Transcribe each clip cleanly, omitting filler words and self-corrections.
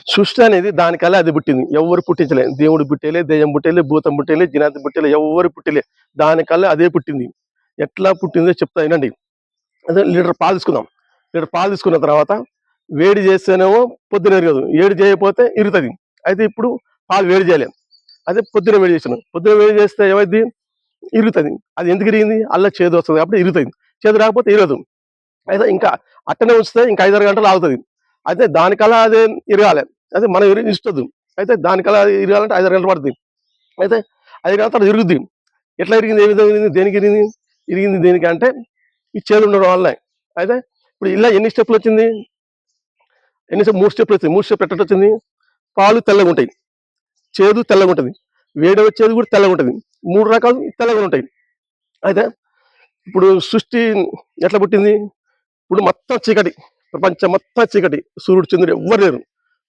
సృష్టి అనేది దానికల్లా అది పుట్టింది. ఎవరు పుట్టించలే. దేవుడు పుట్టేలే, దెయ్యం పుట్టేలే, భూతం పుట్టేలే, జినాతి పుట్టేలే, ఎవ్వరు పుట్టేలే. దానికల్లా అదే పుట్టింది. ఎట్లా పుట్టిందో చెప్తా వినండి. అదే లీటర్ పాలు తీసుకుందాం. లీటర్ పాలు తీసుకున్న తర్వాత వేడి చేస్తేనేమో పొద్దున ఇరగదు, వేడి చేయకపోతే ఇరుగుతుంది. అయితే ఇప్పుడు పాలు వేడి చేయలేం, అదే పొద్దున వేడి చేసినాం. పొద్దున వేడి చేస్తే ఏమైంది? ఇరుగుతుంది. అది ఎందుకు ఇరిగింది? అల్ల చేదు వస్తుంది కాబట్టి ఇరుగుతుంది. చేదు రాకపోతే ఇరగదు. అయితే ఇంకా అట్టనే ఉంచితే ఇంకా 5-6 గంటలు ఆగుతుంది. అయితే దానికల్లా అదే ఇరగాలి. అయితే మనం ఇష్టదు. అయితే దానికల్లా ఇరగాలంటే 5-6 గంటలు పడుతుంది. అయితే 5 గంటల తర్వాత ఇరుగుద్ది. ఎట్లా ఇరిగింది? ఏ విధంగా ఇరిగింది? దేనికి ఇరిగింది? ఇరిగింది దేనికంటే ఈ చేదు ఉండడం వల్లనే. అయితే ఇప్పుడు ఇలా ఎన్ని స్టెప్లు వచ్చింది? 3 స్టెప్లు వచ్చింది. 3 స్టెప్లు ఎట్లా వచ్చింది? పాలు తెల్లగా ఉంటాయి, చేదు తెల్లగా ఉంటుంది, వేడి వచ్చేది కూడా తెల్లగా ఉంటుంది. 3 రకాలు తెల్లగా ఉంటాయి. అయితే ఇప్పుడు సృష్టి ఎట్లా పుట్టింది? ఇప్పుడు మొత్తం చీకటి, ప్రపంచం మొత్తం చీకటి, సూర్యుడు చంద్రుడు ఎవ్వరు లేరు,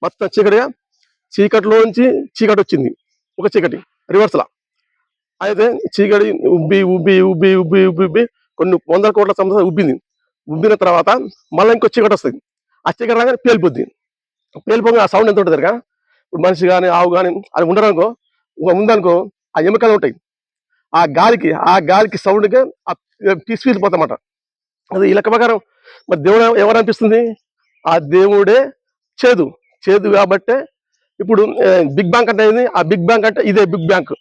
మొత్తం చీకటిగా. చీకటిలోంచి చీకటి వచ్చింది, ఒక చీకటి రివర్స్లా. అయితే చీకటి ఉబ్బి ఉబ్బి ఉబ్బి ఉబ్బి ఉబ్బి ఉబ్బి కొన్ని 100 కోట్ల సంవత్సరాలు ఉబ్బింది. ఉబ్బిన తర్వాత మళ్ళీ ఇంకో చీకటి వస్తుంది. ఆ చీకటి రాగానే పేలిపోద్ది. పేలిపోగా ఆ సౌండ్ ఎంత ఉంటుంది కదా. ఇప్పుడు మనిషి కానీ ఆవు కానీ అది ఉండరనుకో, ఉందనుకో, ఆ ఎముకలు ఉంటాయి. ఆ గాలికి సౌండ్గా తీసుకెళ్ళిపోతామాట. అది ఈ లెక్క ప్రకారం మరి దేవుడు ఎవరు అనిపిస్తుంది? ఆ దేవుడే చేదు. చేదు కాబట్టే ఇప్పుడు బిగ్ బ్యాంక్ అంటే ఏంది? ఆ బిగ్ బ్యాంక్ అంటే ఇదే బిగ్ బ్యాంక్.